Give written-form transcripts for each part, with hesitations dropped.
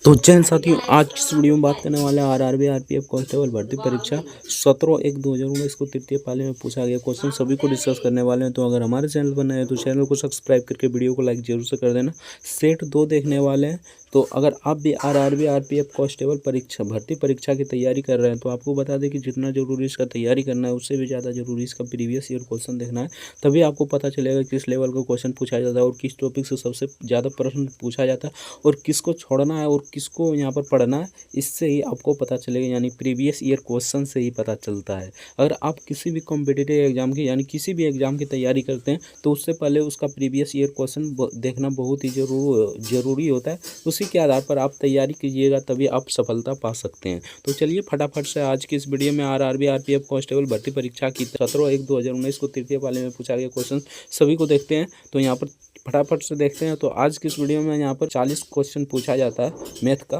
तो जैन साथियों, आज की इस वीडियो में बात करने वाले हैं आरआरबी आरपीएफ कांस्टेबल भर्ती परीक्षा 17/1/2019 को तृतीय पाली में पूछा गया क्वेश्चन सभी को डिस्कस करने वाले हैं। तो अगर हमारे चैनल पर नए हैं तो चैनल को सब्सक्राइब करके वीडियो को लाइक जरूर से कर देना। सेट 2 देखने वाले हैं। तो अगर आप भी आरआरबी आरपीएफ कांस्टेबल परीक्षा भर्ती परीक्षा की तैयारी कर रहे हैं तो आपको बता दें कि जितना जरूरी इसका तैयारी करना है उससे भी ज़्यादा जरूरी इसका प्रीवियस ईयर क्वेश्चन देखना है। तभी आपको पता चलेगा किस लेवल का क्वेश्चन पूछा जाता है और किस टॉपिक से सबसे ज़्यादा प्रश्न पूछा जाता है और किसको छोड़ना है और किसको यहाँ पर पढ़ना है। इससे ही आपको पता चलेगा, यानी प्रीवियस ईयर क्वेश्चन से ही पता चलता है। अगर आप किसी भी कॉम्पिटिटिव एग्जाम की यानी किसी भी एग्जाम की तैयारी करते हैं तो उससे पहले उसका प्रीवियस ईयर क्वेश्चन देखना बहुत ही ज़रूरी होता है। उसी के आधार पर आप तैयारी कीजिएगा, तभी आप सफलता पा सकते हैं। तो चलिए फटाफट से आज की इस वीडियो में आरआरबी आरपीएफ कांस्टेबल भर्ती परीक्षा की 17/1/2019 को तृतीय पाली में पूछा गया क्वेश्चन सभी को देखते हैं। तो यहाँ पर फटाफट से देखते हैं। तो आज की इस वीडियो में यहाँ पर 40 क्वेश्चन पूछा जाता है मैथ का,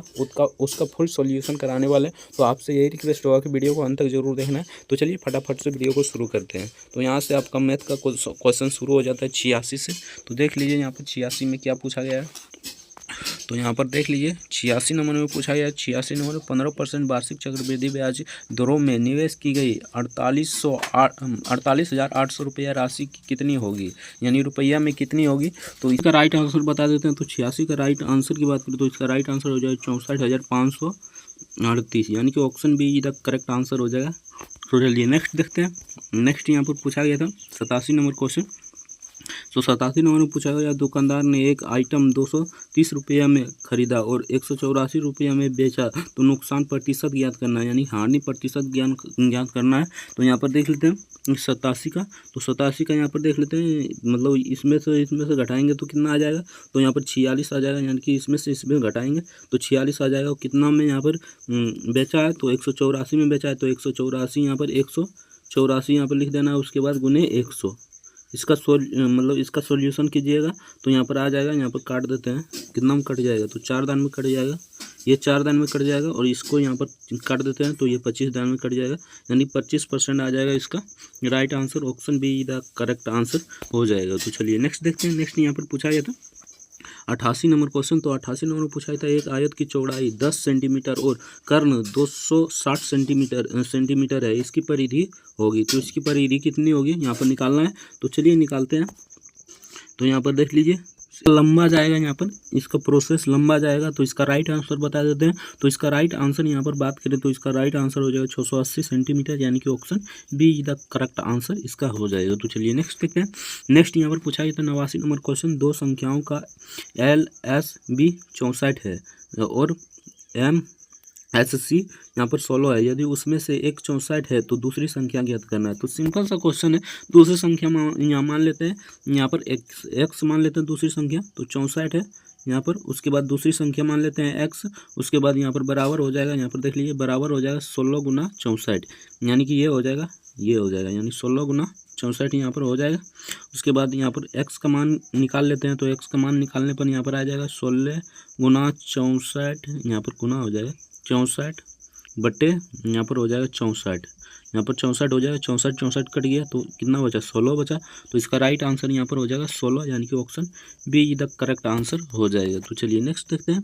उसका फुल सॉल्यूशन कराने वाले हैं। तो आपसे यही रिक्वेस्ट होगा कि वीडियो को अंत तक जरूर देखना है। तो चलिए फटाफट से वीडियो को शुरू करते हैं। तो यहाँ से आपका मैथ का क्वेश्चन शुरू हो जाता है 86 से। तो देख लीजिए यहाँ पर 86 में क्या पूछा गया है। तो यहाँ पर देख लीजिए 86 नंबर में पूछा गया है। 86 नंबर में 15% वार्षिक चक्रवृद्धि ब्याज दरों में निवेश की गई 48,800 रुपया राशि कितनी होगी, यानी रुपया में कितनी होगी। तो इसका राइट आंसर बता देते हैं। तो 86 का राइट आंसर की बात करें तो इसका राइट आंसर हो जाएगा 64,538, यानी कि option be the correct answer हो जाएगा। तो चलिए नेक्स्ट देखते हैं। नेक्स्ट यहाँ पर पूछा गया था 87 नंबर क्वेश्चन। तो 87 नंबर में पूछा गया, दुकानदार ने एक आइटम 230 रुपया में खरीदा और 184 रुपया में बेचा तो नुकसान प्रतिशत ज्ञात करना है, यानी हानि प्रतिशत ज्ञात करना है। तो यहाँ पर देख लेते हैं 87 का। तो 87 का यहाँ पर देख लेते हैं, मतलब इसमें से घटाएंगे तो कितना आ जाएगा। तो यहाँ पर 46 आ जाएगा, यानी कि इसमें घटाएंगे तो 46 आ जाएगा। और कितना में यहाँ पर बेचा है तो 184 में बेचा है। तो 184 यहाँ पर 184 यहाँ पर लिख देना है, उसके बाद गुने 100। इसका इसका सॉल्यूशन कीजिएगा तो यहाँ पर आ जाएगा। यहाँ पर काट देते हैं, कितना में कट जाएगा तो 4 दान में कट जाएगा, ये 4 दान में कट जाएगा। और इसको यहाँ पर काट देते हैं तो ये 25 दान में कट जाएगा, यानी 25% आ जाएगा। इसका right answer option be the correct answer हो जाएगा। तो चलिए नेक्स्ट देखते हैं। नेक्स्ट यहाँ पर पूछा गया था 88 नंबर क्वेश्चन। तो 88 नंबर पूछा था, एक आयत की चौड़ाई 10 सेंटीमीटर और कर्ण 260 सेंटीमीटर है, इसकी परिधि होगी। तो इसकी परिधि कितनी होगी यहाँ पर निकालना है। तो चलिए निकालते हैं। तो यहाँ पर देख लीजिए लंबा जाएगा, यहाँ पर इसका प्रोसेस लंबा जाएगा। तो इसका राइट आंसर बता देते हैं। तो इसका राइट आंसर यहाँ पर बात करें तो इसका राइट आंसर हो जाएगा 680 सेंटीमीटर, यानी कि option be the correct answer इसका हो जाएगा। तो चलिए नेक्स्ट देखते हैं। नेक्स्ट यहाँ पर पूछा गया था 89 नंबर क्वेश्चन। दो संख्याओं का LSB 64 है और MSC यहाँ पर 16 है, यदि उसमें से एक 64 है तो दूसरी संख्या ज्ञात करना है। तो सिंपल सा क्वेश्चन है। दूसरी संख्या यहाँ मान लेते हैं, यहाँ पर x मान लेते हैं दूसरी संख्या, तो 64 है यहाँ पर। उसके बाद दूसरी संख्या मान लेते हैं x, उसके बाद यहाँ पर बराबर हो जाएगा। यहाँ पर देख लीजिए बराबर हो जाएगा 16 गुना 64, यानी कि ये हो जाएगा यानी 16 गुना 64 यहाँ पर हो जाएगा। उसके बाद यहाँ पर x का मान निकाल लेते हैं। तो x का मान निकालने पर यहाँ पर आ जाएगा 16 गुना 64, यहाँ पर गुना हो जाएगा 64 बटे यहाँ पर हो जाएगा 64, यहाँ पर 64 हो जाएगा। 64 कट गया तो कितना बचा 16 बचा। तो इसका राइट आंसर यहाँ पर हो जाएगा 16, यानी कि option be the correct answer हो जाएगा। तो चलिए नेक्स्ट देखते हैं।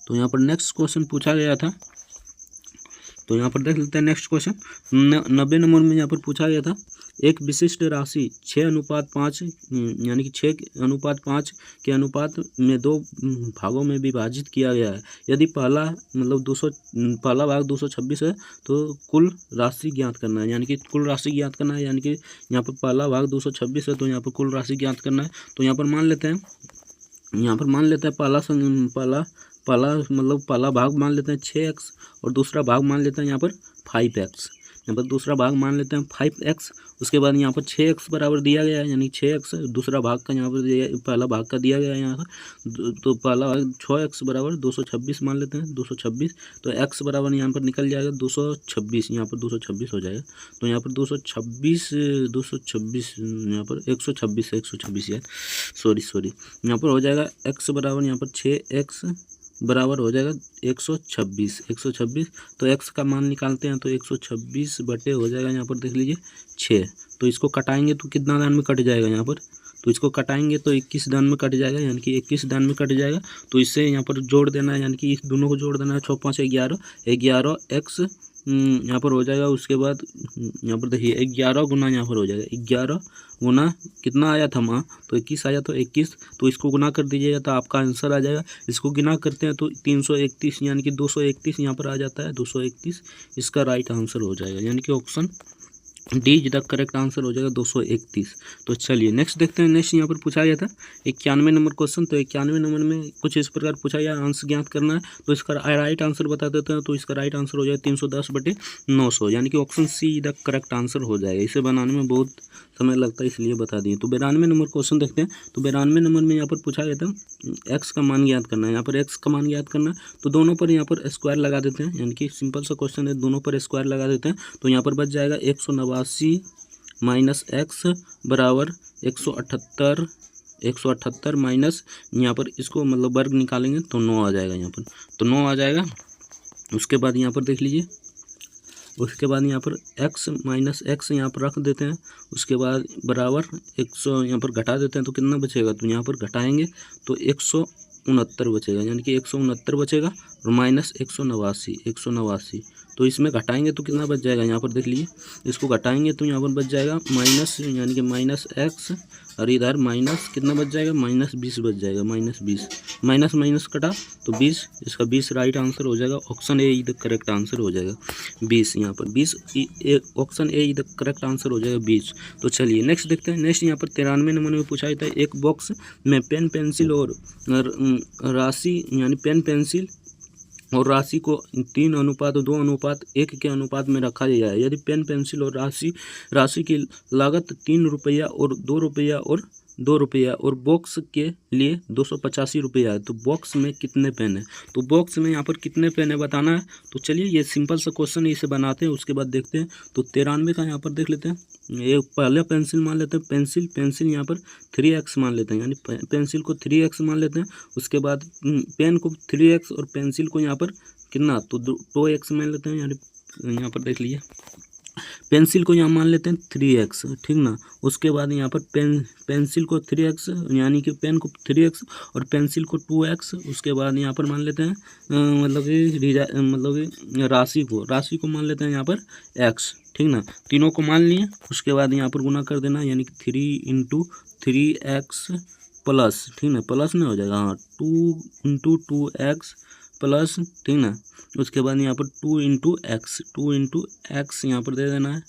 तो यहाँ पर नेक्स्ट क्वेश्चन पूछा गया था। तो यहाँ पर देख लेते हैं नेक्स्ट क्वेश्चन। 90 नंबर में यहाँ पर पूछा गया था, एक विशिष्ट राशि 6:5 यानी कि 6:5 के अनुपात में 2 भागों में विभाजित किया गया है। यदि पहला भाग 226 है तो कुल राशि ज्ञात करना है, यानी कि कुल राशि ज्ञात करना है। यानी कि यहाँ पर पहला भाग 226 है तो यहाँ पर कुल राशि ज्ञात करना है। तो यहाँ पर मान लेते हैं पहला भाग मान लेते हैं 6x और दूसरा भाग मान लेते हैं यहाँ पर 5x। यहाँ पर दूसरा भाग मान लेते हैं 5x। उसके बाद यहाँ पर 6x बराबर दिया गया है, यानी 6x दूसरा भाग का यहाँ पर पहला भाग का दिया गया है यहाँ पर। तो पहला भाग 6x बराबर 226 मान लेते हैं, 226। तो x बराबर यहाँ पर निकल जाएगा 226, यहाँ पर 226 हो जाएगा। तो यहाँ पर 226 यहाँ पर 126 यार, सॉरी यहाँ पर हो जाएगा x बराबर यहाँ पर 6x बराबर हो जाएगा 126। तो x का मान निकालते हैं। तो 126 बटे हो जाएगा यहाँ पर देख लीजिए 6। तो इसको कटाएंगे तो कितना दान में कट जाएगा यहाँ पर। तो इसको कटाएंगे तो 21 दान में कट जाएगा, यानी कि 21 दान में कट जाएगा। तो इससे यहाँ पर जोड़ देना है, यानी कि इस दोनों को जोड़ देना है। 6 5 11, 11 x यहाँ पर हो जाएगा। उसके बाद यहाँ पर देखिए 11 गुना यहाँ पर हो जाएगा, 11 गुना कितना आया था माँ, तो 21 आया, तो 21, तो इसको गुना कर दीजिएगा तो आपका आंसर आ जाएगा। इसको गुना करते हैं तो 331 यानी कि 231 यहाँ पर आ जाता है, 231 इसका राइट आंसर हो जाएगा, यानी कि option D is the correct answer हो जाएगा 231। तो चलिए नेक्स्ट देखते हैं। नेक्स्ट यहाँ पर पूछा गया था 91 नंबर क्वेश्चन। तो 91 नंबर में कुछ इस प्रकार पूछा गया, अंश ज्ञात करना है। तो इसका राइट आंसर बता देते हैं। तो इसका राइट आंसर हो जाएगा 310/900, यानी कि option see the correct answer हो जाएगा। इसे बनाने में बहुत समय लगता है, इसलिए बता दिए। तो 92 नंबर क्वेश्चन देखते हैं। तो 92 नंबर में यहाँ पर पूछा गया था एक्स का मान ज्ञात करना है। यहाँ पर एक्स का मान ज्ञात करना है, तो दोनों पर यहाँ पर स्क्वायर लगा देते हैं, यानी कि सिंपल सा क्वेश्चन है, दोनों पर स्क्वायर लगा देते हैं। तो यहाँ पर बच जाएगा 189 माइनस एक्स बराबर 178 माइनस यहाँ पर इसको मतलब वर्ग निकालेंगे तो 9 आ जाएगा यहाँ पर, तो 9 आ जाएगा। उसके बाद यहाँ पर देख लीजिए, उसके बाद यहाँ पर x माइनस एक्स यहाँ पर रख देते हैं। उसके बाद बराबर 100 यहाँ पर घटा देते हैं, तो कितना बचेगा, तो यहाँ पर घटाएंगे तो 169 बचेगा, यानी कि 169 बचेगा और माइनस 189, तो इसमें घटाएंगे तो कितना बच जाएगा, यहाँ पर देख लीजिए। इसको घटाएंगे तो यहाँ पर बच जाएगा माइनस, यानी कि माइनस एक्स, और इधर माइनस कितना बच जाएगा, माइनस 20 बच जाएगा, माइनस 20, माइनस माइनस कटा तो 20, इसका 20 राइट आंसर हो जाएगा। Option A the correct answer हो जाएगा 20, यहाँ पर 20, option A the correct answer हो जाएगा 20। तो चलिए नेक्स्ट देखते हैं। नेक्स्ट यहाँ पर 93 नंबर में पूछा जाता है, एक बॉक्स में पेन पेंसिल और राशि, यानी पेन पेंसिल और राशि को 3:2:1 के अनुपात में रखा गया है। यदि पेन पेंसिल और राशि की लागत 3 रुपया और 2 रुपया और 2 रुपया और बॉक्स के लिए 285 रुपया है, तो बॉक्स में कितने पेन है, तो बॉक्स में यहाँ पर कितने पेन है बताना है। तो चलिए ये सिंपल सा क्वेश्चन है, इसे बनाते हैं, उसके बाद देखते हैं। तो 93 का यहाँ पर देख लेते हैं। ये पहले पेंसिल मान लेते हैं, पेंसिल यहाँ पर 3x मान लेते हैं, यानी पेंसिल को 3x मान लेते हैं। उसके बाद पेन को 3x और पेंसिल को यहाँ पर कितना, तो 2x मान लेते हैं, यानी यहाँ पर देख लीजिए पेंसिल को यहाँ मान लेते हैं 3x, ठीक ना। उसके बाद यहाँ पर पेंसिल को 3x, यानी कि पेन को 3x और पेंसिल को 2x। उसके बाद यहाँ पर मान लेते हैं मतलब कि राशि को मान लेते हैं यहाँ पर x, ठीक ना। तीनों को मान लिए, उसके बाद यहाँ पर गुना कर देना, यानी कि 3 × 3x प्लस, ठीक ना, प्लस नहीं हो जाएगा, हाँ 2 × 2x प्लस, ठीक ना। उसके बाद यहाँ पर 2 × x यहाँ पर दे देना है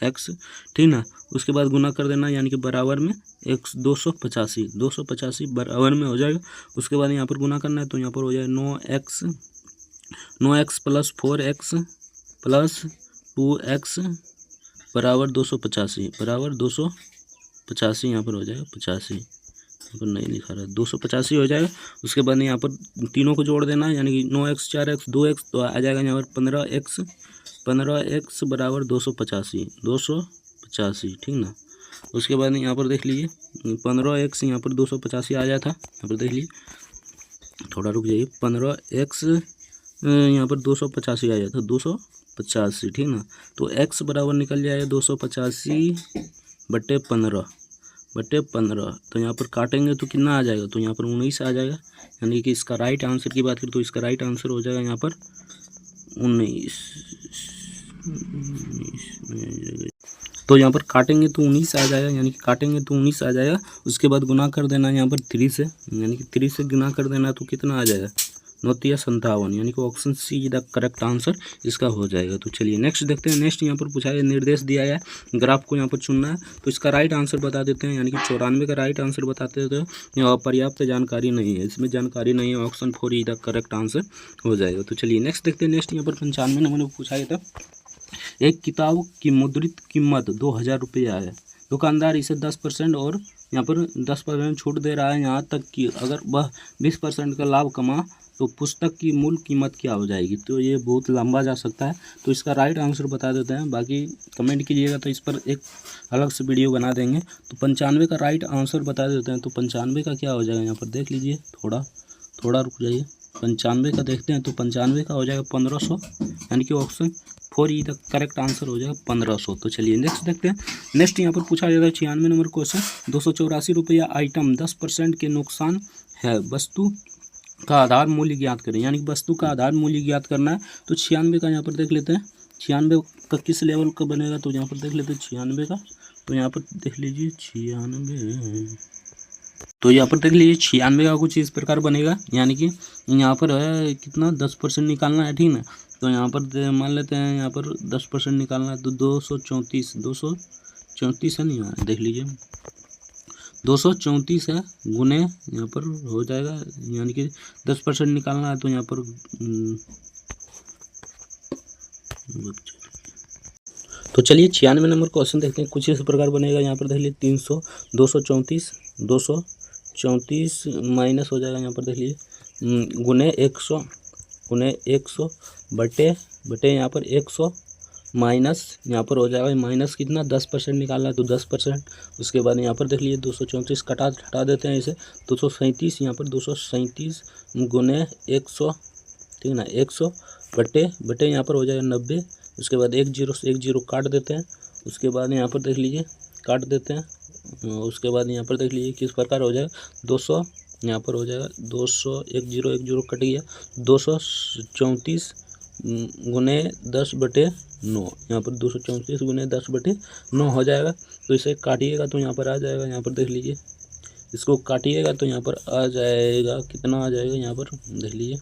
x, ठीक ना। उसके बाद गुना कर देना, यानी कि बराबर में 285 बराबर में हो जाएगा। उसके बाद यहाँ पर गुना करना है, तो यहाँ पर हो जाएगा 9x plus 4x plus 2x बराबर 285 यहाँ पर हो जाएगा 85, यहाँ पर नहीं लिखा रहा है, 285 हो जाएगा। उसके बाद यहाँ पर तीनों को जोड़ देना है, यानी कि 9x 4x 2x, तो आ जाएगा यहाँ पर 15x बराबर 285, ठीक ना। उसके बाद यहाँ पर देख लीजिए 15x यहाँ पर 285 आ जाता, यहाँ पर देख लीजिए, थोड़ा रुक जाइए, 15x यहाँ पर 285 आ जाता, 285, ठीक ना। तो x बराबर निकल जाएगा 285/15, तो यहाँ पर काटेंगे तो कितना आ जाएगा, तो यहाँ पर 19 आ जाएगा, यानी कि इसका राइट आंसर की बात करें तो इसका राइट आंसर हो जाएगा यहाँ पर 19। तो यहाँ पर काटेंगे तो 19 आ जाएगा, यानी कि काटेंगे तो 19 आ जाएगा। उसके बाद गुना कर देना यहाँ पर 3 से, यानी कि 3 से गुना कर देना तो कितना आ जाएगा, 9×57, यानी कि option see the correct answer इसका हो जाएगा। तो चलिए नेक्स्ट देखते हैं। नेक्स्ट यहाँ पर पूछा है, निर्देश दिया है, ग्राफ को यहाँ पर चुनना है, तो इसका राइट आंसर बता देते हैं, यानी कि 94 का राइट आंसर बताते थे। यहाँ पर्याप्त जानकारी नहीं है, इसमें जानकारी नहीं है, option 4 he the correct answer हो जाएगा। तो चलिए नेक्स्ट देखते हैं। नेक्स्ट यहाँ पर 95 नंबर पूछा गया था, एक किताब की मुद्रित कीमत 2000 रुपया है, दुकानदार इसे 10% और यहाँ पर 10% छूट दे रहा है, यहाँ तक कि अगर वह 20% का लाभ कमा तो पुस्तक की मूल कीमत क्या हो जाएगी। तो ये बहुत लंबा जा सकता है, तो इसका राइट आंसर बता देते हैं, बाकी कमेंट कीजिएगा तो इस पर एक अलग से वीडियो बना देंगे। तो 95 का राइट आंसर बता देते हैं। तो 95 का क्या हो जाएगा, यहाँ पर देख लीजिए, थोड़ा रुक जाइए, 95 का देखते हैं। तो 95 का हो जाएगा 1500, यानी कि option 4 E the correct answer हो जाएगा 1500। तो चलिए नेक्स्ट देखते हैं। नेक्स्ट यहाँ पर पूछा जाता है 96 नंबर क्वेश्चन, 284 रुपया आइटम 10% के नुकसान है, वस्तु का आधार मूल्य ज्ञात करें। यानी कि वस्तु का आधार मूल्य ज्ञात करना है। तो 96 का यहाँ पर देख लेते हैं, 96 का किस लेवल का बनेगा, तो यहाँ पर देख लेते हैं 96 का। तो यहाँ पर देख लीजिए 96, तो यहाँ पर देख लीजिए 96 का कुछ इस प्रकार बनेगा। यानी कि यहाँ पर है कितना 10% निकालना है, ठीक ना। तो यहाँ पर मान लेते हैं यहाँ पर 10% निकालना है, तो 234 है नहीं, यहाँ देख लीजिए 234 है गुने यहाँ पर हो जाएगा। यानी कि 10% निकालना है, तो यहाँ पर तो चलिए 96 नंबर क्वेश्चन देखते हैं, कुछ इस प्रकार बनेगा। यहाँ पर देख लीजिए 300 234 माइनस हो जाएगा, यहाँ पर देख लीजिए गुने 100 बटे यहाँ पर 100 माइनस यहाँ पर हो जाएगा माइनस कितना 10% निकालना है, तो 10%। उसके बाद यहाँ पर देख लीजिए 234 हटा देते हैं इसे, 237 यहाँ पर 237 गुने 100, ठीक ना, 100 बटे यहाँ पर हो जाएगा 90। उसके बाद 1 0 काट देते हैं। उसके बाद यहाँ पर देख लीजिए काट देते हैं। उसके बाद यहाँ पर देख लीजिए किस प्रकार हो जाएगा 200, यहाँ पर हो जाएगा 200 1 0 कट गया, 234 गुने 10/9, यहाँ पर 234 गुने 10/9 हो जाएगा। तो इसे काटिएगा तो यहाँ पर आ जाएगा, यहाँ पर देख लीजिए इसको काटिएगा तो यहाँ पर आ जाएगा कितना आ जाएगा, यहाँ पर देख लीजिए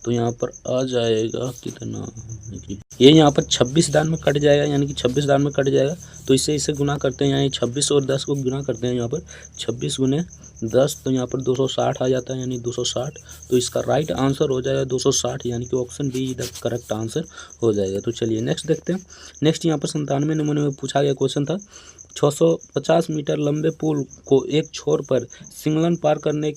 तो यहाँ पर आ जाएगा कितना, ये यहाँ पर 26 दान में कट जाएगा, यानी कि 26 दान में कट जाएगा। तो इसे गुना करते हैं, यानी 26 और 10 को गुना करते हैं, यहाँ पर 26 गुने 10, तो यहाँ पर 260 आ जाता है, यानी 260। तो इसका राइट आंसर हो जाएगा 260, यानी कि option be the correct answer हो जाएगा। तो चलिए नेक्स्ट देखते हैं। नेक्स्ट यहाँ पर 97 नंबर में पूछा गया क्वेश्चन था, 650 मीटर लंबे पुल को एक छोर पर सिंगलन पार करने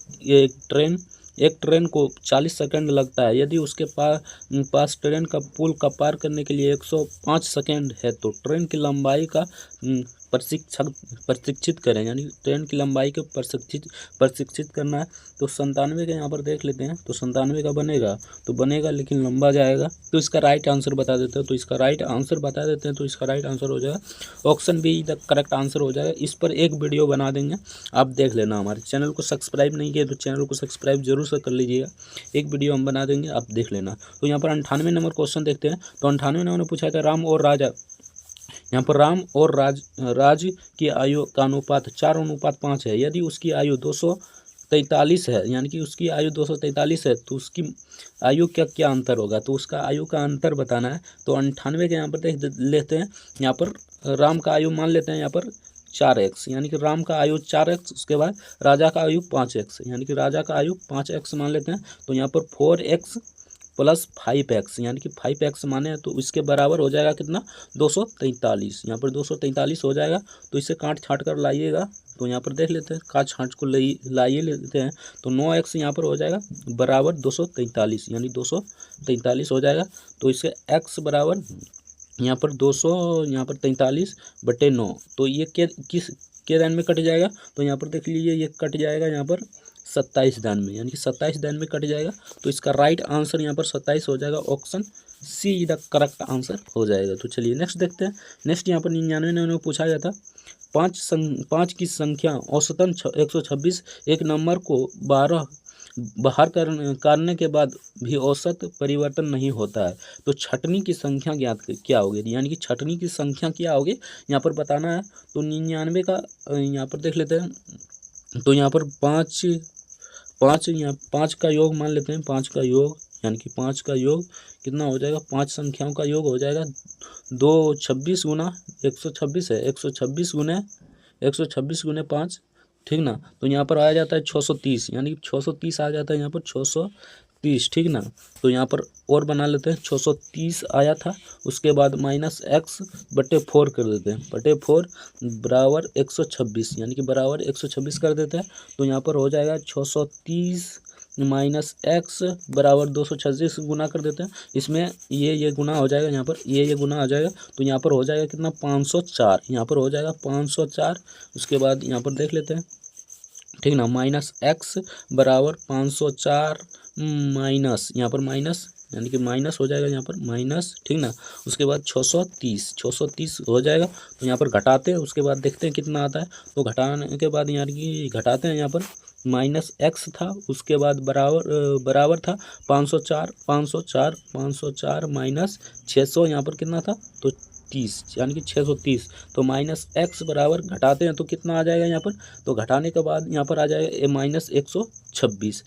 एक ट्रेन को 40 सेकंड लगता है। यदि उसके पास ट्रेन का पुल का पार करने के लिए 105 सेकंड है, तो ट्रेन की लंबाई का प्रशिक्षित करें। यानी ट्रेन की लंबाई को प्रशिक्षित करना है। तो 97 का यहाँ पर देख लेते हैं, तो 97 का बनेगा लेकिन लंबा जाएगा। तो इसका राइट आंसर बता देते हैं, तो इसका राइट आंसर हो जाएगा option be the correct answer हो जाएगा। इस पर एक वीडियो बना देंगे, आप देख लेना। हमारे चैनल को सब्सक्राइब नहीं किया तो चैनल को सब्सक्राइब जरूर से कर लीजिएगा, एक वीडियो हम बना देंगे, आप देख लेना। तो यहाँ पर 98 नंबर क्वेश्चन देखते हैं। तो 98 नंबर में पूछा था राम और राजा, यहाँ पर राम और राज की आयु का अनुपात 4:5 है। यदि उसकी आयु 243 है, यानी कि उसकी आयु 243 है, तो उसकी आयु क्या अंतर होगा, तो उसका आयु का अंतर बताना है। तो 98 के यहाँ पर देख लेते हैं, यहाँ पर राम का आयु मान लेते हैं यहाँ पर 4x, यानी कि राम का आयु 4x। उसके बाद राजा का आयु 5x, यानी कि राजा का आयु 5x मान लेते हैं। तो यहाँ पर 4x + 5x, यानी कि 5x माने हैं, तो इसके बराबर हो जाएगा कितना 243। यहाँ पर 243 हो जाएगा। तो इसे काट छाँट कर लाइएगा, तो यहाँ पर देख लेते हैं, काट छाँट को लाइए लेते हैं। तो 9x यहाँ पर हो जाएगा बराबर 243, यानी 243 हो जाएगा। तो इससे x बराबर यहाँ पर 243/9, तो ये किस के दान में कट जाएगा, तो यहाँ पर देख लीजिए ये कट जाएगा यहाँ पर 27 दान में, यानी कि 27 दान में कट जाएगा। तो इसका राइट आंसर यहाँ पर 27 हो जाएगा, option see the correct answer हो जाएगा। तो चलिए नेक्स्ट देखते हैं। नेक्स्ट यहाँ पर 99 नंबर पूछा गया था, 5 की संख्या औसतन 126, एक नंबर को 12 बाहर करने के बाद भी औसत परिवर्तन नहीं होता है, तो छटनी की संख्या ज्ञात क्या होगी, यानी कि छटनी की संख्या क्या होगी यहाँ पर बताना है। तो 99 का यहाँ पर देख लेते हैं। तो यहाँ पर 5 का योग मान लेते हैं, 5 का योग, यानी कि 5 का योग कितना हो जाएगा, 5 संख्याओं का योग हो जाएगा 226 गुना 126 है, 126 गुने 5, ठीक ना। तो यहाँ पर आ जाता है 630, यानी कि 630 आ जाता है यहाँ पर 630, ठीक ना। तो यहाँ पर और बना लेते हैं, 630 आया था, उसके बाद -x/4 कर देते हैं, /4 बराबर 126, यानी कि बराबर 126 कर देते हैं। तो यहाँ पर हो जाएगा 630 -x बराबर 226 गुना कर देते हैं। इसमें ये गुना हो जाएगा, यहाँ पर ये गुना आ जाएगा। तो यहाँ पर हो जाएगा कितना 504, यहाँ पर हो जाएगा 504। उसके बाद यहाँ पर देख लेते हैं, ठीक ना, -x बराबर 504 माइनस यहाँ पर यानी कि माइनस हो जाएगा यहाँ पर माइनस, ठीक ना। उसके बाद 630 हो जाएगा। तो यहाँ पर घटाते हैं, उसके बाद देखते हैं कितना आता है। तो घटाने के बाद यानी कि घटाते हैं यहाँ पर माइनस एक्स था, उसके बाद बराबर था 504 माइनस 600 यहाँ पर कितना था तो 30 यानी कि 630। तो माइनस एक्स बराबर घटाते हैं तो कितना आ जाएगा यहाँ पर। तो घटाने के बाद यहाँ पर आ जाएगा माइनस 126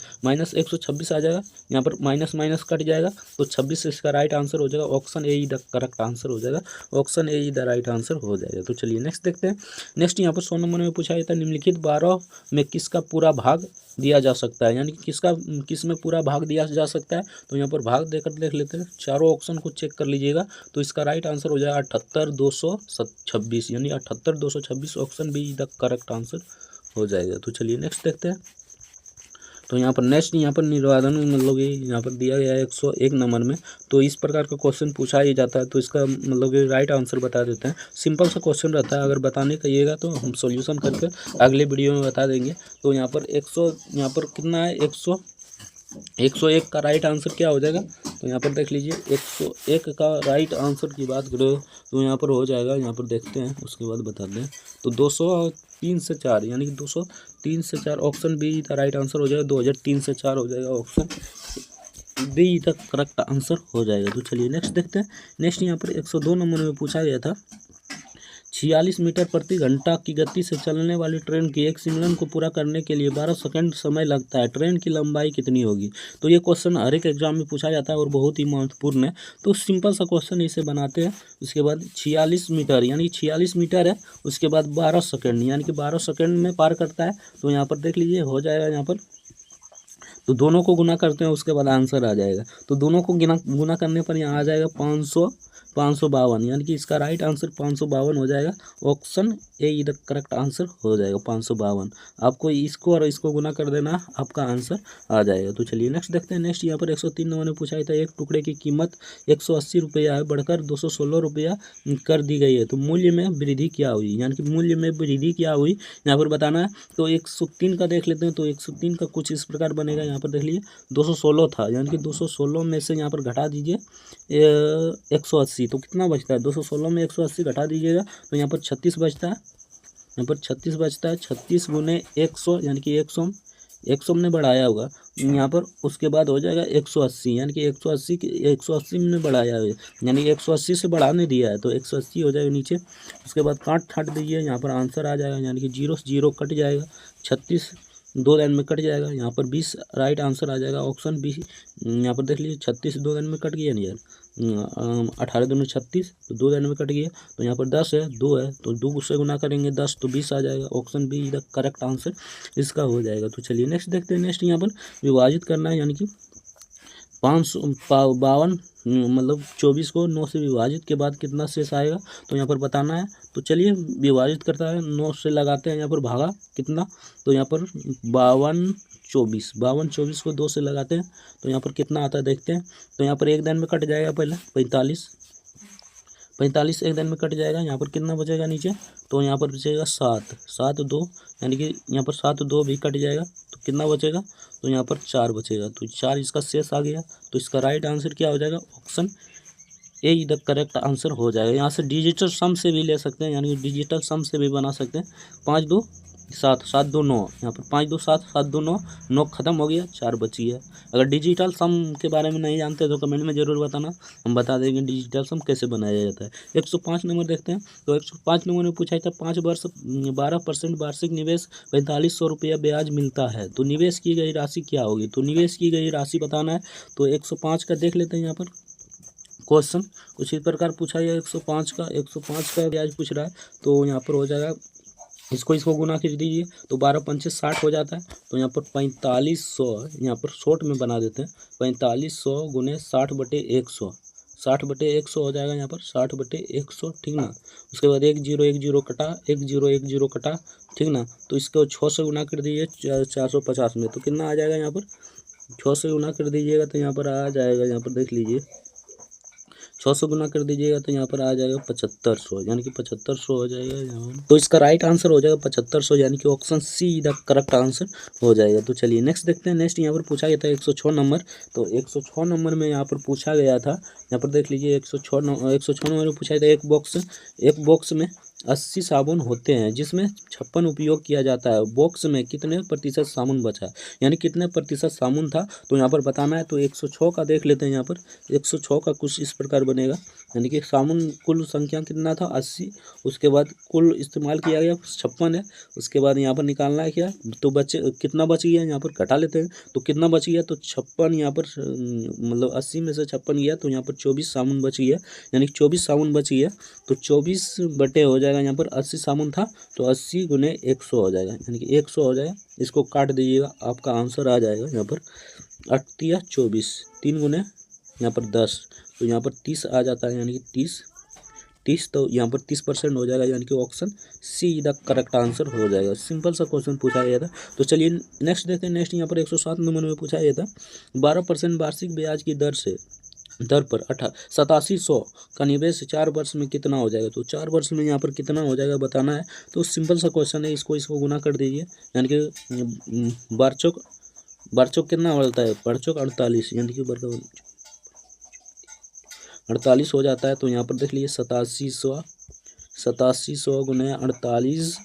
आ जाएगा। यहाँ पर माइनस माइनस कट जाएगा तो 26 इसका राइट आंसर हो जाएगा। Option A the correct answer हो जाएगा। Option A the right answer हो जाएगा। तो चलिए नेक्स्ट देखते हैं। नेक्स्ट यहाँ पर 100 नंबर में पूछा जाता है निम्नलिखित 12 में किसका पूरा भाग दिया जा सकता है, यानी कि किस में पूरा भाग दिया जा सकता है। तो यहाँ पर भाग देकर देख लेते हैं, चारों ऑप्शन को चेक कर लीजिएगा। तो इसका राइट आंसर हो जाएगा 78226, यानी 78226 option be the correct answer हो जाएगा। तो चलिए नेक्स्ट देखते हैं। तो यहाँ पर नेक्स्ट यहाँ पर निर्वाधन मतलब यहाँ पर दिया गया है 101 नंबर में। तो इस प्रकार का क्वेश्चन पूछा ही जाता है, तो इसका मतलब कि राइट आंसर बता देते हैं। सिंपल सा क्वेश्चन रहता है, अगर बताने कहिएगा तो हम सॉल्यूशन करके अगले वीडियो में बता देंगे। तो यहाँ पर यहाँ पर कितना है 101 का राइट आंसर क्या हो जाएगा। तो यहाँ पर देख लीजिए 101 का राइट आंसर की बात करें तो यहाँ पर हो जाएगा, यहाँ पर देखते हैं उसके बाद बताते हैं। तो 203 से 4 यानी कि 203 से 4 ऑप्शन बी का राइट आंसर हो जाएगा। 2003 से 4 हो जाएगा, ऑप्शन बी तक करेक्ट आंसर हो जाएगा। तो चलिए नेक्स्ट देखते हैं। नेक्स्ट यहाँ पर 102 नंबर में पूछा गया था 46 मीटर प्रति घंटा की गति से चलने वाली ट्रेन की एक सिमरन को पूरा करने के लिए 12 सेकंड समय लगता है, ट्रेन की लंबाई कितनी होगी। तो ये क्वेश्चन हर एक एग्जाम में पूछा जाता है और बहुत ही महत्वपूर्ण है। तो सिंपल सा क्वेश्चन इसे बनाते हैं। उसके बाद 46 मीटर यानी 46 मीटर है, उसके बाद 12 सेकंड यानी कि 12 सेकंड में पार करता है। तो यहाँ पर देख लीजिए हो जाएगा यहाँ पर, तो दोनों को गुना करते हैं उसके बाद आंसर आ जाएगा। तो दोनों को गुना करने पर यहाँ आ जाएगा 552, यानी कि इसका राइट आंसर 552 हो जाएगा। Option A the correct answer हो जाएगा 552। आपको इसको और इसको गुना कर देना, आपका आंसर आ जाएगा। तो चलिए नेक्स्ट देखते हैं। नेक्स्ट यहाँ पर 103 नंबर ने पूछा था एक टुकड़े की कीमत 180 रुपया है, बढ़कर 216 रुपया कर दी गई है, तो मूल्य में वृद्धि क्या हुई, यानी कि मूल्य में वृद्धि क्या हुई यहाँ पर बताना है। तो 103 का देख लेते हैं। तो 103 का कुछ इस प्रकार बनेगा, यहाँ पर देख लीजिए 216 था, यानी कि 216 में से यहाँ पर घटा दीजिए 180, तो कितना बचता है 216 में 180 घटा दीजिएगा तो यहाँ पर 36 बचता है। यहाँ पर 36 बचता है, 36 गुने 100 यानी कि 100 ने बढ़ाया होगा यहाँ पर। उसके बाद हो जाएगा 180, यानी कि 180 में बढ़ाया है, यानी कि 180 से बढ़ाने दिया है तो 180 हो जाएगा नीचे। उसके बाद काट दीजिए, यहाँ पर आंसर आ जाएगा, यानी कि 0 से 0 कट जाएगा, 36 2 लाइन में कट जाएगा, यहाँ पर 20 राइट आंसर आ जाएगा। ऑप्शन बी यहाँ पर देख लीजिए 36 2 लाइन में कट गया नहीं यार, 18 दूनी 36 तो 2 लाइन में कट गया। तो यहाँ पर 10 है 2 है तो 2 से गुना करेंगे 10 तो 20 आ जाएगा। Option be the correct answer इसका हो जाएगा। तो चलिए नेक्स्ट देखते हैं। नेक्स्ट यहाँ पर विभाजित करना है, यानी कि 552 मतलब 24 को 9 से विभाजित के बाद कितना शेष आएगा तो यहाँ पर बताना है। तो चलिए विभाजित करता है, 9 से लगाते हैं यहाँ पर भागा कितना, तो यहाँ पर 52 24 को 2 से लगाते हैं तो यहाँ पर कितना आता है देखते हैं। तो यहाँ पर एक दिन में कट जाएगा, पहले 45 एक दिन में कट जाएगा, यहाँ पर कितना बचेगा नीचे, तो यहाँ पर बचेगा 7 2 यानी कि यहाँ पर 7 2 भी कट जाएगा तो कितना बचेगा, तो यहाँ पर 4 बचेगा, तो 4 इसका शेष आ गया। तो इसका राइट आंसर क्या हो जाएगा, option A the correct answer हो जाएगा। यहाँ से डिजिटल सम से भी ले सकते हैं, यानी कि डिजिटल सम से भी बना सकते हैं। 5 2 7 7 2 9, यहाँ पर 5 2 7 7 2 9 खत्म हो गया, 4 बच गया। अगर डिजिटल सम के बारे में नहीं जानते तो कमेंट में ज़रूर बताना, हम बता देंगे डिजिटल सम कैसे बनाया जाता है। 105 नंबर देखते हैं। तो 105 नंबर में पूछा था 5 वर्ष 12% वार्षिक निवेश 4500 रुपया ब्याज मिलता है, तो निवेश की गई राशि क्या होगी। तो निवेश की गई राशि बताना है। तो 105 का देख लेते हैं। यहाँ पर क्वेश्चन कुछ इस प्रकार पूछा है, 105 का ब्याज पूछ रहा है। तो यहाँ पर हो जाएगा, इसको गुना कर दीजिए तो 12 पंचे 60 हो जाता है। तो यहाँ पर 4500 यहाँ पर शॉर्ट में बना देते हैं, 4500 गुने 60/100 60/100 हो जाएगा, यहाँ पर 60/100, ठीक ना। उसके बाद 1 0 1 0 कटा, 1 0 1 0 कटा, ठीक ना। तो इसको 6 से गुना कर दीजिए 450 में, तो कितना आ जाएगा, यहाँ पर 6 से गुना कर दीजिएगा तो यहाँ पर आ जाएगा, यहाँ पर देख लीजिए 600 गुना कर दीजिएगा तो यहाँ पर आ जाएगा 7500, यानी कि 7500 हो जाएगा यहाँ पर। तो इसका राइट आंसर हो जाएगा 7500, यानी कि option see the correct answer हो जाएगा। तो चलिए नेक्स्ट देखते हैं। नेक्स्ट यहाँ पर पूछा गया था 106 नंबर। तो 106 नंबर में यहाँ पर पूछा गया था, यहाँ पर देख लीजिए 106 नंबर में पूछा गया था, एक बॉक्स में 80 साबुन होते हैं जिसमें 56 उपयोग किया जाता है। बॉक्स में कितने प्रतिशत साबुन बचा है, यानी कितने प्रतिशत साबुन था, तो यहाँ पर बताना है। तो 106 का देख लेते हैं। यहाँ पर 106 का कुछ इस प्रकार बनेगा, यानी कि साबुन कुल संख्या कितना था 80, उसके बाद कुल इस्तेमाल किया गया 56 है, उसके बाद यहाँ पर निकालना है क्या, तो बचे कितना बच गया, यहाँ पर घटा लेते हैं। तो कितना बच गया, तो 56 यहाँ पर मतलब 80 में से 56 गया तो यहाँ पर 24 साबुन बच गया, यानी कि 24 साबुन बच गया। तो 24 बटे हो जाएगा, यहाँ पर 80 साबुन था तो 80 गुने 100 हो जाएगा, यानी कि 100 हो जाएगा। इसको काट दीजिएगा, आपका आंसर आ जाएगा यहाँ पर 8 या 24, 3 गुने यहाँ पर 10, तो यहाँ पर 30 आ जाता है, यानी कि 30 तो यहाँ पर 30% हो जाएगा, यानी कि option see the correct answer हो जाएगा। सिंपल सा क्वेश्चन पूछा गया था। तो चलिए नेक्स्ट देखते हैं। नेक्स्ट यहाँ पर 107 नंबर में पूछा गया था 12% वार्षिक ब्याज की दर पर 8700 का निवेश 4 वर्ष में कितना हो जाएगा। तो 4 वर्ष में यहाँ पर कितना हो जाएगा बताना है। तो सिंपल सा क्वेश्चन है, इसको गुना कर दीजिए, यानी कि बारचौक कितना होता है, बारचौक 48, यानी कि 48 हो जाता है। तो यहाँ पर देख लीजिए 8700 गुने 48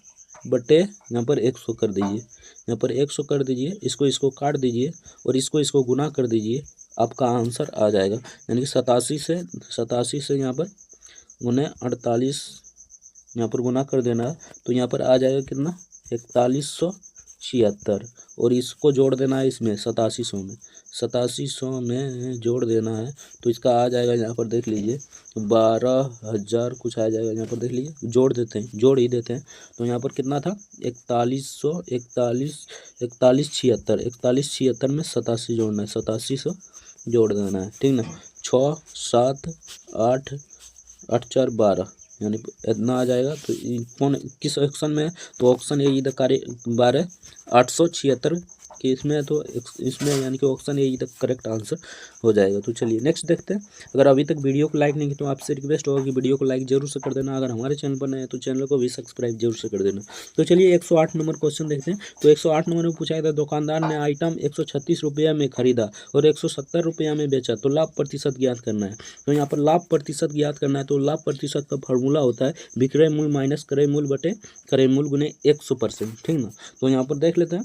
बटे यहाँ पर 100 कर दीजिए, यहाँ पर 100 कर दीजिए, इसको काट दीजिए और इसको गुना कर दीजिए, आपका आंसर आ जाएगा। यानी कि 87 से यहाँ पर गुने 48 यहाँ पर गुना कर देना है, तो यहाँ पर आ जाएगा कितना 4176, और इसको जोड़ देना है इसमें 8700 में जोड़ देना है, तो इसका आ जाएगा यहाँ पर देख लीजिए 12,000 कुछ आ जाएगा। यहाँ पर देख लीजिए जोड़ ही देते हैं। तो यहाँ पर कितना था 4176 में 87 जोड़ना है, 8700 जोड़ देना है, ठीक ना। 6 7 8 8 4 12, यानी इतना आ जाएगा। तो कौन किस ऑप्शन में है, तो ऑप्शन ए इधर कार्य 12 876 कि इसमें, तो इसमें यानी कि ऑप्शन ए इधर करेक्ट आंसर हो जाएगा। तो चलिए नेक्स्ट देखते हैं। अगर अभी तक वीडियो को लाइक नहीं किया तो आपसे रिक्वेस्ट होगा कि वीडियो को लाइक जरूर से कर देना। अगर हमारे चैनल पर नए हैं तो चैनल को भी सब्सक्राइब जरूर से कर देना। तो चलिए 108 नंबर क्वेश्चन देखते हैं। तो 108 नंबर में पूछा गया था, दुकानदार ने आइटम 136 रुपये में खरीदा और 170 रुपये में बेचा, तो लाभ प्रतिशत ज्ञात करना है। तो यहाँ पर लाभ प्रतिशत ज्ञात करना है। तो लाभ प्रतिशत का फार्मूला होता है विक्रय मूल्य माइनस क्रय मूल्य बटे क्रय मूल्य गुने 100%, ठीक ना। तो यहाँ पर देख लेते हैं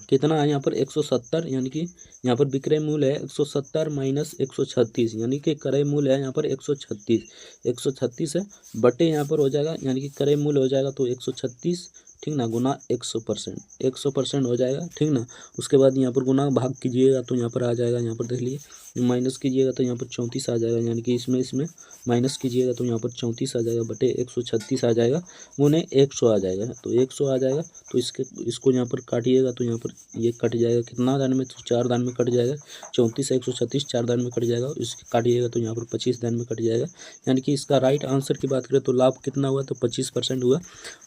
कितना है, यहाँ पर 170, यानी कि यहाँ पर विक्रय मूल्य है 170 माइनस 136, यानी कि क्रय मूल्य है यहाँ पर 136 है, बटे यहाँ पर हो जाएगा, यानी कि क्रय मूल्य हो जाएगा तो 136, ठीक ना, गुना 100% हो जाएगा, ठीक ना। उसके बाद यहाँ पर गुना भाग कीजिएगा तो यहाँ पर आ जाएगा, यहाँ पर देख लीजिए माइनस कीजिएगा तो यहाँ पर 34 आ जाएगा, यानी कि इसमें माइनस कीजिएगा तो यहाँ पर 34 आ जाएगा, बटे 136 आ जाएगा, गुने 100 आ जाएगा। तो 100 आ जाएगा, तो इसको यहाँ पर काटिएगा तो यहाँ पर ये कट जाएगा, कितना दान में, तो 4 दान में कट जाएगा। 34 136 4 दान में कट जाएगा, इसके काटिएगा तो यहाँ पर 25 दान में कट जाएगा। यानी कि इसका राइट आंसर की बात करें तो लाभ कितना हुआ, तो 25% हुआ।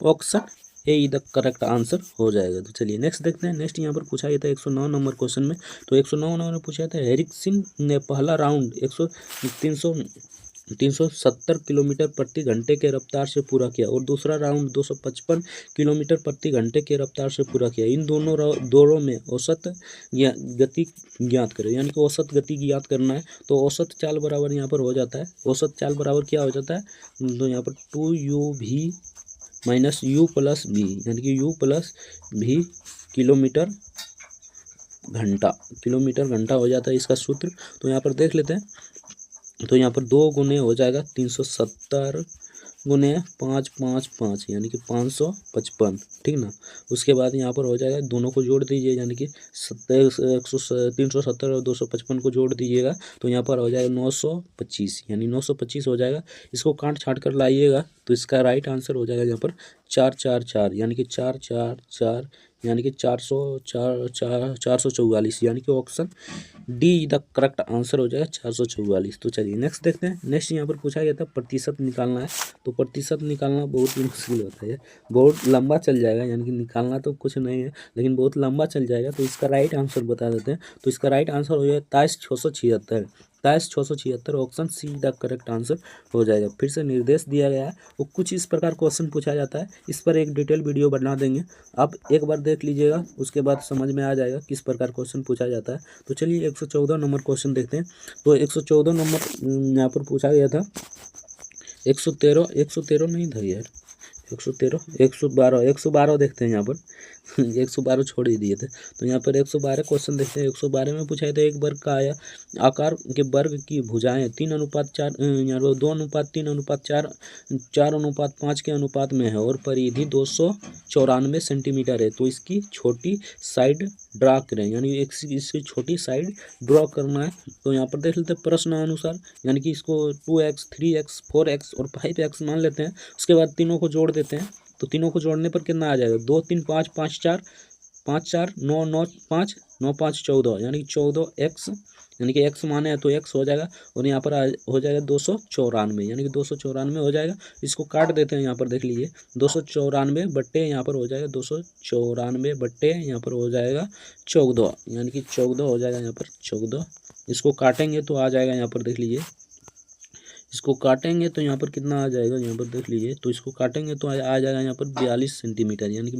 Option A the correct answer हो जाएगा। तो चलिए नेक्स्ट देखते हैं। नेक्स्ट यहाँ पर पूछा गया था 109 नंबर क्वेश्चन में। तो 109 नंबर में पूछा था, एरिक्सन ने पहला राउंड 370 किलोमीटर प्रति घंटे के रफ्तार से पूरा किया और दूसरा राउंड 255 किलोमीटर प्रति घंटे के रफ्तार से पूरा किया। इन दोनों दौड़ों में औसत गति ज्ञात करें, यानी कि औसत गति ज्ञात करना है। तो औसत चाल बराबर यहाँ पर हो जाता है, औसत चाल बराबर क्या हो जाता है, तो यहाँ पर 2u_v minus u plus v, यानी कि u प्लस v किलोमीटर घंटा हो जाता है इसका सूत्र। तो यहाँ पर देख लेते हैं। तो यहाँ पर 2 गुने हो जाएगा 370 गुने 555, यानी कि 555, ठीक ना। उसके बाद यहाँ पर हो जाएगा, दोनों को जोड़ दीजिए, यानी कि 370 और 255 को जोड़ दीजिएगा तो यहाँ पर हो जाएगा 925, यानी 925 हो जाएगा। इसको काट छाट कर लाइएगा तो इसका राइट आंसर हो जाएगा यहाँ पर 444, यानी कि 444, यानी कि 444, यानी कि option D the correct answer हो जाएगा 444। तो चलिए नेक्स्ट देखते हैं। नेक्स्ट यहाँ पर पूछा गया था प्रतिशत निकालना है। तो प्रतिशत निकालना बहुत ही मुश्किल होता है, बहुत लंबा चल जाएगा, यानी कि निकालना तो कुछ नहीं है लेकिन बहुत लंबा चल जाएगा। तो इसका राइट आंसर बता देते हैं। तो इसका राइट आंसर हो जाएगा 23,676, 27,676 option see the correct answer हो जाएगा। फिर से निर्देश दिया गया है, वो कुछ इस प्रकार क्वेश्चन पूछा जाता है, इस पर एक डिटेल वीडियो बना देंगे, आप एक बार देख लीजिएगा, उसके बाद समझ में आ जाएगा किस प्रकार क्वेश्चन पूछा जाता है। तो चलिए 114 नंबर क्वेश्चन देखते हैं। तो 114 नंबर यहाँ पर पूछा गया था। 113 नहीं था यार, 113 112 देखते हैं यहाँ पर 112 छोड़ ही दिए थे। तो यहाँ पर 112 क्वेश्चन देखते हैं। 112 में पूछा है तो एक वर्ग का आकार के वर्ग की भुजाएं 3:4 यहाँ पर 2:3:4 4:5 के अनुपात में है और परिधि 294 सेंटीमीटर है। तो इसकी छोटी साइड ड्रा करें, यानी इसकी छोटी साइड ड्रॉ करना है। तो यहाँ पर देख लेते हैं प्रश्न अनुसार, यानी कि इसको 2x 3x 4x और 5x मान लेते हैं। उसके बाद तीनों को जोड़ देते हैं। तो तीनों को जोड़ने पर कितना आ जाएगा, 2 3 5 5 4 5 4 9 9 5 9 5 14, यानी कि 14x, यानी कि x माने है तो x हो जाएगा और यहाँ पर हो जाएगा 294, यानी कि 294 हो जाएगा। इसको काट देते हैं, यहाँ पर देख लीजिए 294 बट्टे यहाँ पर हो जाएगा 294 बट्टे यहाँ पर हो जाएगा 14, यानी कि 14 हो जाएगा यहाँ पर 14। इसको काटेंगे तो आ जाएगा, यहाँ पर देख लीजिए, इसको काटेंगे तो यहाँ पर कितना आ जाएगा, यहाँ पर देख लीजिए, तो इसको काटेंगे तो आ जाएगा यहाँ पर 42 सेंटीमीटर, यानी कि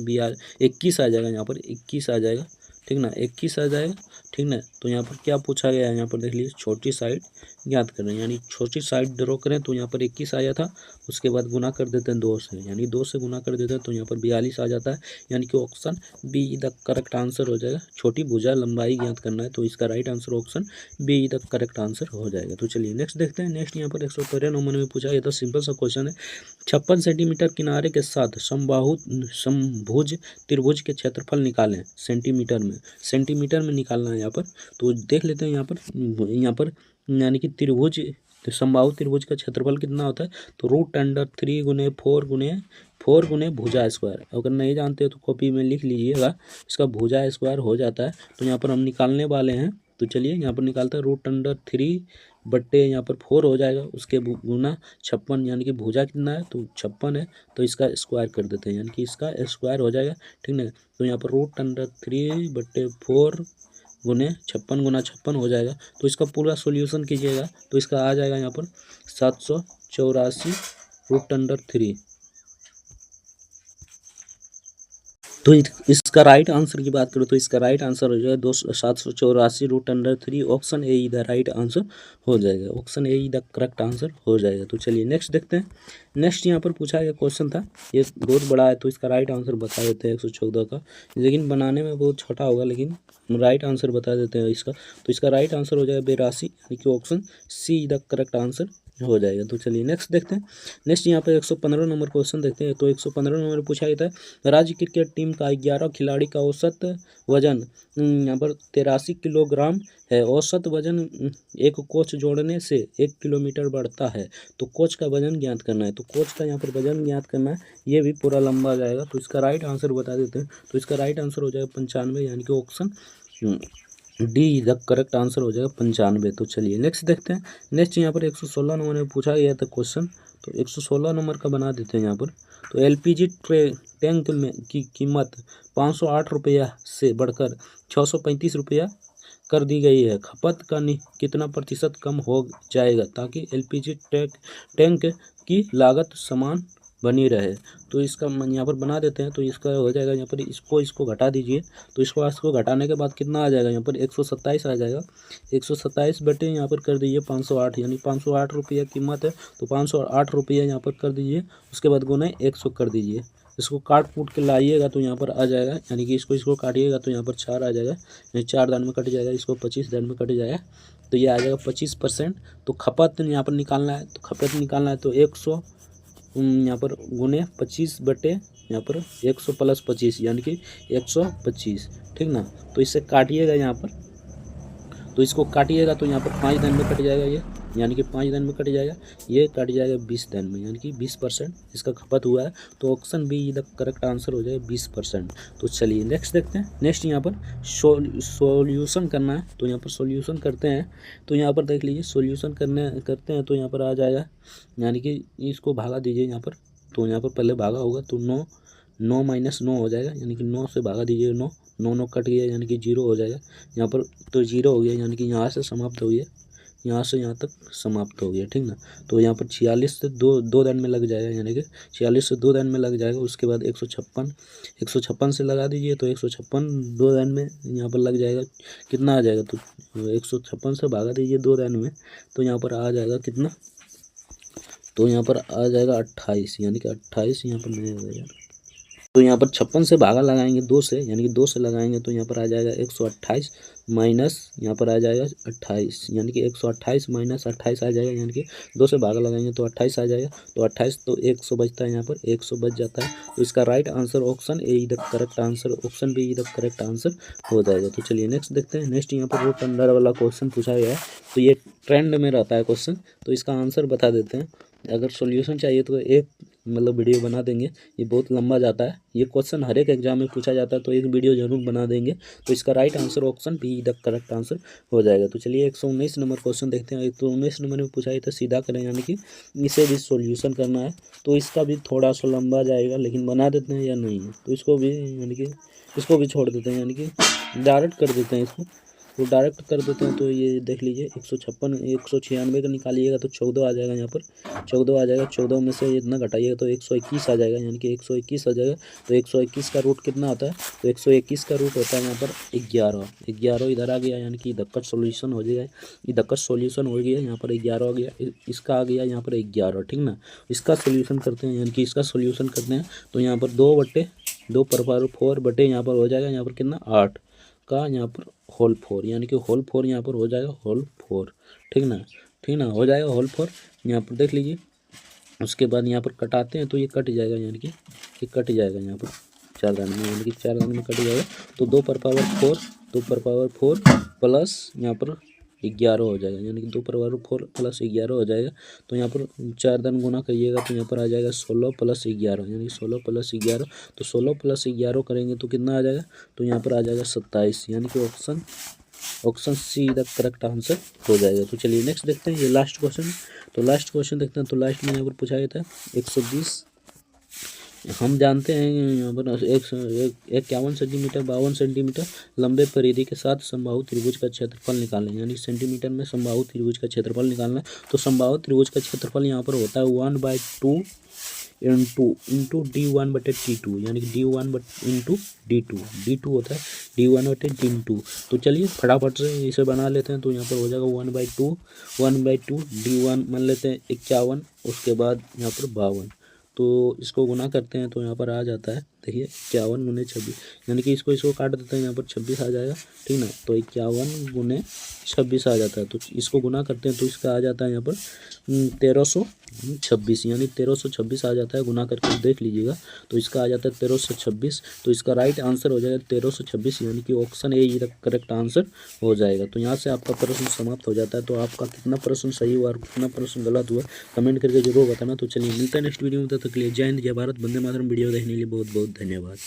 21 आ जाएगा, यहाँ पर 21 आ जाएगा, ठीक ना, 21 आ जाएगा, ठीक ना। तो यहाँ पर क्या पूछा गया है, यहाँ पर देख लीजिए छोटी साइड ज्ञात करें, यानी छोटी साइड ड्रॉ करें। तो यहाँ पर 21 आया था, उसके बाद गुना कर देते हैं 2 से, यानी 2 से गुना कर देते हैं तो यहाँ पर 42 आ जाता है, यानी कि option be the correct answer हो जाएगा। छोटी भुजा लंबाई ज्ञात करना है, तो इसका right answer option be the correct answer हो जाएगा। तो चलिए नेक्स्ट देखते हैं। नेक्स्ट यहाँ पर 113 नंबर में पूछा गया था, सिंपल सा क्वेश्चन है। 56 सेंटीमीटर किनारे के साथ समभुज त्रिभुज के क्षेत्रफल निकालें सेंटीमीटर में निकालना है यहाँ पर। तो देख लेते हैं यहाँ पर यानी कि त्रिभुज समबाहु त्रिभुज का क्षेत्रफल कितना होता है, तो √3 गुने 4 गुने भुजा स्क्वायर। अगर नहीं जानते हो तो कॉपी में लिख लीजिएगा, इसका भुजा स्क्वायर हो जाता है। तो यहाँ पर हम निकालने वाले हैं, तो चलिए यहाँ पर निकालते हैं। √3 बट्टे यहाँ पर 4 हो जाएगा, उसके गुना 56, यानी कि भुजा कितना है तो 56 है, तो इसका स्क्वायर कर देते हैं, यानी कि इसका स्क्वायर हो जाएगा, ठीक ना। तो यहाँ पर √3 बट्टे 4 गुने 56 गुना 56 हो जाएगा। तो इसका पूरा सॉल्यूशन कीजिएगा तो इसका आ जाएगा यहाँ पर 784 √3। तो इसका राइट आंसर की बात करो तो इसका राइट आंसर हो जाएगा 784 √3। Option A the right answer हो जाएगा, option A the correct answer हो जाएगा। तो चलिए नेक्स्ट देखते हैं। नेक्स्ट यहाँ पर पूछा गया क्वेश्चन था, ये बहुत बड़ा है, तो इसका राइट आंसर बता देते हैं 114 का, लेकिन बनाने में बहुत छोटा होगा, लेकिन राइट आंसर बता देते हैं इसका। तो इसका राइट आंसर हो जाएगा 82, यानी कि option see the correct answer हो जाएगा। तो चलिए नेक्स्ट देखते हैं। नेक्स्ट यहाँ पर 115 नंबर क्वेश्चन देखते हैं। तो 115 नंबर पूछा गया था, राज्य क्रिकेट टीम का 11 खिलाड़ी का औसत वजन यहाँ पर 83 किलोग्राम है। औसत वजन एक कोच जोड़ने से 1 किलोमीटर बढ़ता है, तो कोच का वजन ज्ञात करना है। तो कोच का यहाँ पर वजन ज्ञात करना है, ये भी पूरा लंबा जाएगा। तो इसका राइट आंसर बता देते हैं। तो इसका राइट आंसर हो जाएगा 95, यानी कि option D the correct answer हो जाएगा 95। तो चलिए नेक्स्ट देखते हैं। नेक्स्ट यहाँ पर 116 नंबर में पूछा गया था क्वेश्चन, तो 116 नंबर का बना देते हैं यहाँ पर। तो एलपीजी टैंक में की कीमत 508 रुपया से बढ़कर 635 रुपया कर दी गई है। खपत का कितना प्रतिशत कम हो जाएगा ताकि एलपीजी टैंक की लागत समान बनी रहे। तो इसका यहाँ पर बना देते हैं। तो इसका हो जाएगा यहाँ पर, इसको घटा दीजिए। तो इसको घटाने के बाद कितना आ जाएगा, यहाँ पर 127 आ जाएगा। 127 बटे यहाँ पर कर दीजिए 508, यानी 508 रुपया कीमत है, तो 508 रुपया यहाँ पर कर दीजिए। उसके बाद गुने 100 कर दीजिए। इसको काट कूट के लाइएगा तो यहाँ पर आ जाएगा, यानी कि इसको काटिएगा तो यहाँ पर 4 आ जाएगा, यानी 4 दान में कट जाएगा, इसको 25 दान में कट जाएगा, तो ये आ जाएगा 25%। तो खपत यहाँ पर निकालना है, तो खपत निकालना है तो 100 यहाँ पर गुने 25 बटे यहाँ पर 100 प्लस 25, यानी कि 125, ठीक ना। तो इससे काटिएगा यहाँ पर, तो इसको काटिएगा तो यहाँ पर 5 दिन में कट जाएगा ये, यानी कि 5 दिन में कट जाएगा, ये कट जाएगा 20 दिन में, यानी कि 20% इसका खपत हुआ है। तो option be the correct answer हो जाएगा 20%। तो चलिए नेक्स्ट देखते हैं। नेक्स्ट यहाँ पर सॉल्यूशन करना है, तो यहाँ पर सॉल्यूशन करते हैं। तो यहाँ पर देख लीजिए सॉल्यूशन करते हैं तो यहाँ पर आ जाएगा, यानी कि इसको भागा दीजिए यहाँ पर। तो यहाँ पर पहले भागा होगा तो 9 माइनस 9 हो जाएगा, यानी कि 9 से भागा दीजिए, 9 कट गया, यानी कि 0 हो जाएगा यहाँ पर। तो 0 हो गया, यानी कि यहाँ से समाप्त हो गया। यहाँ से यहाँ तक समाप्त हो गया, ठीक ना। तो यहाँ पर 46 से दो दिन में लग जाएगा, यानी कि 46 से 2 दिन में लग जाएगा। उसके बाद 156 से लगा दीजिए तो 156 2 दिन में यहाँ पर लग जाएगा। कितना आ जाएगा, तो 156 से भागा दीजिए 2 दिन में, तो यहाँ पर आ जाएगा कितना, तो यहाँ पर आ जाएगा 28, यानी कि 28 यहाँ पर नहीं होगा यार। तो यहाँ पर 56 से भागा लगाएंगे 2 से, यानी कि 2 से लगाएंगे तो यहाँ पर आ जाएगा 128 माइनस यहाँ पर आ जाएगा 28, यानी कि 128 माइनस 28 आ जाएगा, यानी कि 2 से भागा लगाएंगे तो 28 आ जाएगा। तो 28 तो 100 बचता है, यहाँ पर 100 बच जाता है। तो इसका right answer option A the correct answer, option be the correct answer हो जाएगा। तो चलिए नेक्स्ट देखते हैं। नेक्स्ट यहाँ पर रूट अंडर वाला क्वेश्चन पूछा गया है, तो ये ट्रेंड में रहता है क्वेश्चन, तो इसका आंसर बता देते हैं। अगर सॉल्यूशन चाहिए तो एक मतलब वीडियो बना देंगे, ये बहुत लंबा जाता है। ये क्वेश्चन हर एक एग्जाम में पूछा जाता है, तो एक वीडियो जरूर बना देंगे। तो इसका right answer option be the correct answer हो जाएगा। तो चलिए 119 नंबर क्वेश्चन देखते हैं। 119 नंबर में पूछा है तो सीधा करें, यानी कि इसे भी सॉल्यूशन करना है। तो इसका भी थोड़ा सा लंबा जाएगा, लेकिन बना देते हैं या नहीं है, तो इसको भी यानी कि इसको भी छोड़ देते हैं, यानी कि डायरेक्ट कर देते हैं इसको। तो डायरेक्ट कर देते हैं, तो ये देख लीजिए 196 का निकालिएगा तो 14 आ जाएगा। यहाँ पर 14 आ जाएगा, 14 में से इतना घटाइएगा तो 121 आ जाएगा, यानी कि 121 आ जाएगा। तो 121 का रूट कितना आता है, तो 121 का रूट होता है यहाँ पर 11 इधर आ गया, यानी कि इधर का सोल्यूशन हो जाएगा। इधर का सोल्यूशन हो गया, यहाँ पर 11 आ गया, इसका आ गया यहाँ पर 11, ठीक ना। इसका सोल्यूशन करते हैं, यानी कि इसका सोल्यूशन करते हैं तो यहाँ पर 2 पर 4 बटे यहाँ पर हो जाएगा, यहाँ पर कितना 8 का यहाँ पर होल 4, यानी कि होल 4 यहाँ पर हो जाएगा, होल 4, ठीक ना, हो जाएगा होल 4। यहाँ पर देख लीजिए। उसके बाद यहाँ पर कटाते हैं तो ये कट जाएगा, यानी कि ये कट जाएगा यहाँ पर 4 दाने में, यानी कि 4 दाने में कट जाएगा। तो 2 पर पावर 4 प्लस यहाँ पर 11 हो जाएगा, यानी कि 2 पर पावर 4 प्लस 11 हो जाएगा। तो यहाँ पर 4 दान गुना करिएगा तो यहाँ पर आ जाएगा 16 प्लस 11, यानी 16 प्लस 11। तो 16 प्लस 11 करेंगे तो कितना आ जाएगा, तो यहाँ पर आ जाएगा 27, यानी कि option see the correct answer हो जाएगा। तो चलिए नेक्स्ट देखते हैं, ये लास्ट क्वेश्चन। तो लास्ट क्वेश्चन देखते हैं। तो लास्ट में यहाँ पर पूछा गया था 120, हम जानते हैं यहाँ पर 51 सेंटीमीटर 52 सेंटीमीटर लंबे परिधि के साथ समबाहु त्रिभुज का क्षेत्रफल निकालें, यानी सेंटीमीटर में समबाहु त्रिभुज का क्षेत्रफल निकालना है। तो समबाहु त्रिभुज का क्षेत्रफल यहाँ पर होता है 1/2 इंटू D1/T2, यानी कि D1 इंटू D2 होता है D1/T2। तो चलिए फटाफट से इसे बना लेते हैं। तो यहाँ पर हो जाएगा 1/2 D1 मान लेते हैं 51, उसके बाद यहाँ पर 52। तो इसको गुना करते हैं तो यहाँ पर आ जाता है, देखिए 51 गुने 26, यानी कि इसको काट देते हैं, यहाँ पर 26 आ जाएगा, ठीक ना। तो 51 गुने 26 आ जाता है। तो इसको गुना करते हैं तो इसका आ जाता है यहाँ पर 1326, यानी 1326 आ जाता है। गुना करके देख लीजिएगा तो इसका आ जाता है 1326। तो इसका राइट आंसर हो जाएगा 1326, यानी कि option A he correct answer हो जाएगा। तो यहाँ से आपका प्रश्न समाप्त हो जाता है। तो आपका कितना प्रश्न सही हुआ और कितना प्रश्न गलत हुआ कमेंट करके जरूर बताना। तो चलिए मिलता है नेक्स्ट वीडियो में, तब तक के लिए जय हिंद जय भारत, वंदे मातरम। वीडियो देखने के लिए बहुत बहुत धन्यवाद।